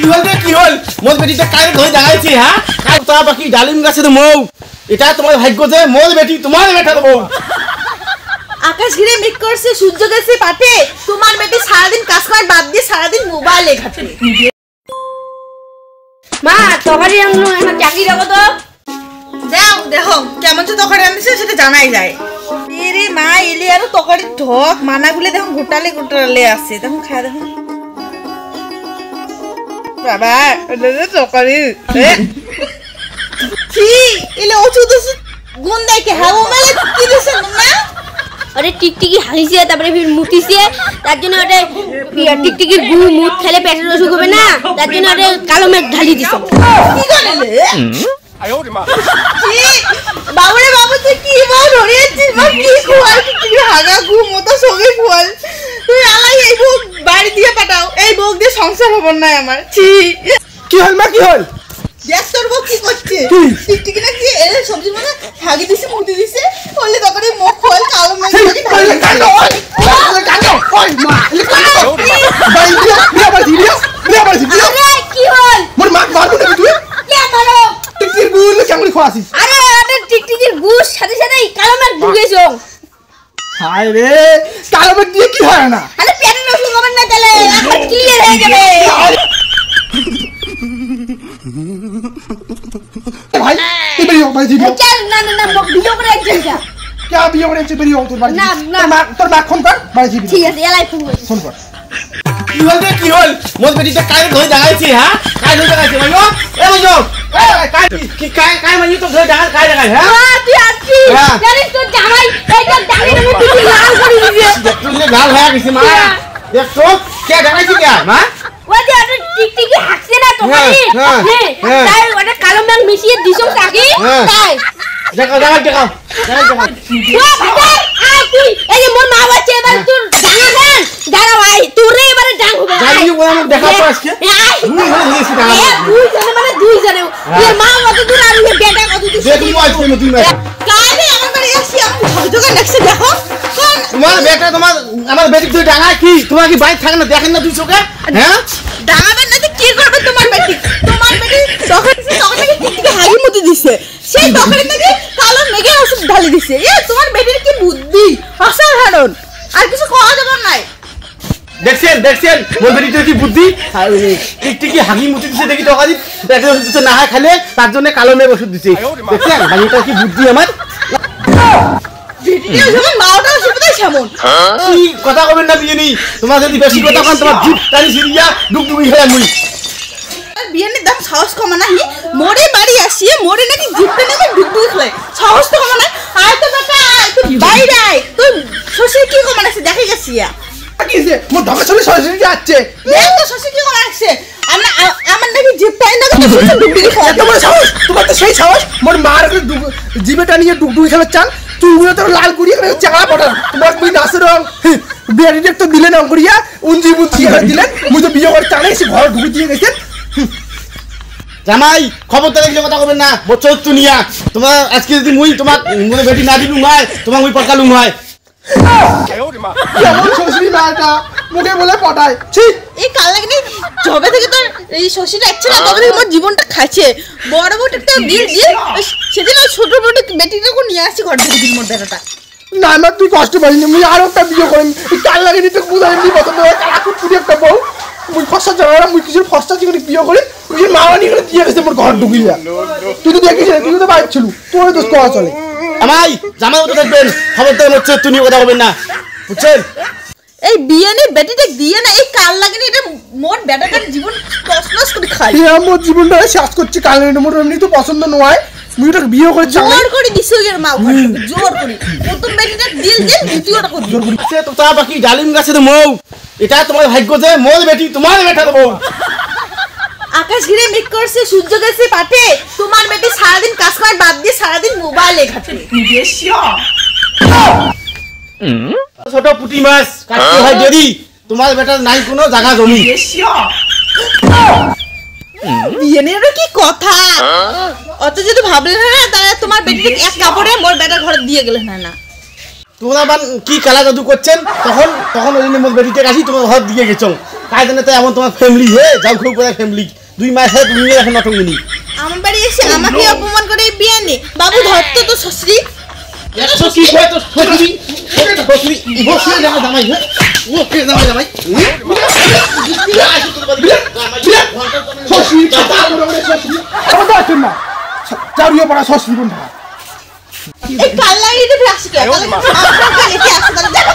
কি হল মোর বেটিটা কাই ধরে দাঁড়াইছে হ্যাঁ কাই তা বাকি ডালিম গাছে তো মৌ এটা তোমার ভাগ্য যে মোর বেটি তোমার বেটা দেবো আকাশ ঘিরে মেঘ করছে সূর্য গেছে পাটে তোমার বেটি সারাদিন কাজ করে বাদ দিয়ে সারাদিন মোবাইলে ঘাটে মা তরকারি আনলো এখন চাকরি দেবো তো দাও দেখো কেমন তো তরকারি আনছে সেটা জানাই যায় রে মা এলি আর তরকারি ঢক মানাগুলো দেখো গোটালে গোটালে আছে দেখো খায় দেখো বাবা এটা তরকারি কি এলে ওষুধ গুণ দেয় কে হাও মেলে কি দিছেন না আরে টিকটিকি হাসিছে তারপরে ফির মুতিছে তার জন্য ওটা টিকটিকির গু মুত খেলে পেটের অসুখ হবে না তার জন্য ওটা কালো মেঘ ঢালি দিছে কি করলে আয় ওরে মা কি বাবারে বাবা তুই কি বল ধরেছিস মা কি খোয়াল তুই হাগা গু মতো সঙ্গে খোয়াল তুই আলাই এই বউ বাড়ি দিয়ে পাঠাও এই বউ দিয়ে সংসার হবে না আমার কি হল মা কি হল দেখ তোর বউ কি করছে টিকটিকি না কি এর সবজি মানে হাগি দিছে মুতি দিছে বললে তখন মুখ খোল কালো মেঘ কালো ওই মা আরে কি হল মোর মা মারবো না তুই কে মারো টিকটির গুল কেমন খোয়াছিস আরে ওটা টিকটিকির গুস সাথে সাথে কালো মেঘ ঢুকেছো হায় রে কালো মেঘ দিয়ে কি হয় না আরে পেটের অসুখ হবে না তাহলে এখন ক্লিয়ার হয়ে যাবে ভাই তুই বেরিয়ে ভাই জিবি না না না ভিডিও করে একজন যা क्या बियो करे से बेरियो তোর বাড়ি না তোর মা ফোন কর বাড়ি জিবি ঠিক আছে এলাই ফোন কর কি হল মোর বেটিটা কাই ধরে দাঁড়াইছে হ্যাঁ কাই ধরে দাঁড়াইছে ভাইও এ ভাইও কাই কি কাই মাই তো ধরে দাঁড়ায় কাই দাঁড়ায় হ্যাঁ তুই আসছিস জানিস তো জামাই এইটা দাঁড়িয়ে মুখ দিয়ে লাল করে দিয়েছে তুই লাল হয়ে গেছিস মা দেখ তো কে দাঁড়াইছে কে মা ওই যে ওটা টিকটিকি হাসছে না তো হ্যাঁ তাই ওটা কালো মেঘ মিশিয়ে দিছো তাকে তাই দেখো ও ভাই আয় তুই এই যে মোর মা বাচ্চা এবার তোর ডাঙা দেন দাঁড়াও আই তোরে এবারে ডাং হবে জানি ও আমাকে দেখাবো আজকে দুই হয়ে গেছে দাঁড়া দুই জনে মানে দুই জনে এর মা কত দূর আর এর বেটা কত দূর দেখি আজকে নতুন ম্যাচ কালে আমার বাড়ি আসি আপনি ঝগড়া লাগছে দেখো কোন তোমার বেটা তোমার আমার বেটি তুই ডাঙা কি তোমার কি বাইক থাকে না দেখেন না তুই চোখে হ্যাঁ ডাঙাবেন না কি করবে তোমার বেটি তখন থেকে টিকটিকি হাগি মুতি দিছে সেই তখন থেকে কালো মেঘের ওষুধ ঢালি দিছে এ তোমার বেটির কি বুদ্ধি অসাধারণ আর কিছু কওয়া যাবে না দেখছেন মোর বেটির কি বুদ্ধি টিকটিকি হাগি মুতি দিছে দেখি তো কাজি দেখে ওষুধ না হয় খালে তার জন্য কালো মেঘ ওষুধ দিছে দেখছেন ভাইটা কি বুদ্ধি আমার ভিডিও যখন মাওটা ওষুধটাই সামন কি কথা কবেন না বিয়ে নি তোমার যদি বেশি কথা কন তোমার জিপ টানি সিরিয়া ডুগডুগি খেলা মুই বিয়ের দাম সাহস কমা নাই মোরে বাড়ি আসিয়ে মোরে নাকি জিপতে নেবে ডুগডুগি খেলে সাহস তো কমা নাই আয় তো বেটা তুই বাইরে আয় তুই শ্বশুর কি কমা আছে দেখে গেছিয়া কি যে মোর ঢাকা চলে সরাসরি যাচ্ছে দেখ তো শ্বশুর কি কমা আছে আমার নাকি জিপটাই না শ্বশুর ডুগডুগি খেলা তোমার সাহস তোমার তো সেই সাহস মোর মার জিবেটা নিয়ে ডুগডুগি খেলা চান চুলগুলো তো লাল করিয়ে চাঙা পড়া তোমার তুই নাচের রং বিয়ারিটা তো দিলেন রং করিয়া উঞ্জি বুদ্ধি দিলেন মুই তো বিয়ে করে চালে এসে ঘর ঢুকে দিয়ে গেছেন জামাই খবরটা দেখলে কথা কবেন না বছর তুনিয়া তোমার আজকে যদি মুই তোমার মনে বেটি না দিলু হয় তোমার মুই পটকালু হয় কেমন শ্বশুরি মাটা মুখে বলে পটায় ঠিক এই কাল লাগনি জবে থেকে তোর এই শ্বশুর আসছে না তবে থেকে মোর জীবনটা খাচ্ছে বড় বড় তো দিল সেদিন ওই ছোট বড় বেটিটাকে নিয়ে আসছি ঘর থেকে দিল মোর বেটাটা না না তুই কষ্ট পাইনি মুই আরো একটা বিয়ে করেন কাল লাগনি তো বুঝাইনি পছন্দ হয় কাকু পুরি একটা বউ মুই ফসা জানা মুই কিছু ফসা চিকনি বিয়ে করি তুই মাওয়ানি করে দিয়ে গেছে মোর ঘর ঢুকিয়া তুই তো দেখিস তুই তো বাইক ছিল তোর দোষ করা চলে আমাই জামাই তো দেখবেন খবরদার হচ্ছে তুই কথা বলবেন না বুঝছেন এই বিয়ে নে বেটিটা দিয়ে না এই কাল লাগনি এটা মোর বেটাটার জীবন তছনছ করে খাই মোর জীবনটা শেষ করছে কাল লাগনি মোর এমনি তো পছন্দ নয় মুই তো বিয়ে করে জোর করে দিছো এর মা জোর করে প্রথম বেটিটা দিল দ্বিতীয়টা করে জোর করে সে তো তা বাকি ডালিম গাছে তো মৌ এটা তোমার ভাগ্য যে মোর বেটি তোমার বেটা দেবো আকাশ ঘিরে মেঘ করছে সূর্য গেছে পাটে তোমার বেটি সারাদিন কাজ করে বাদ দিয়ে সারাদিন মোবাইলে ঘাটে ছোট পুটি মাছ কাটতে হয় দেরি তোমার বেটার নাই কোনো জায়গা জমি বিয়ে নিয়ে কি কথা অত যদি ভাবলে না তাহলে তোমার বেটিকে এক কাপড়ে মোর বেটার ঘরে দিয়ে গেলে না তোমরা বান কি কালা জাদু করছেন তখন ওই জন্য মোর বেটিতে আসি তোমার ঘর দিয়ে গেছো কাজ জানে তো এমন তোমার ফ্যামিলি হে যাও খুব বড় ফ্যামিলি 2 মাস ধরে তুমি এখন নাটক নিনি আমার বাড়ি এসে আমাকে অপমান করে বিয়ে নে বাবু ধরতো তো শ্বশুরি একশো কি হয় তো শ্বশুরি শ্বশুরি বসে জামা জামাই হে ও কে জামাই জামাই শ্বশুর কথা আছেন না চারিয়ে পড়া শ্বশুর কোনটা এই কাল লাগিয়ে ফ্লাক্স কে কাল আপনার কালে কি আসছে দেখো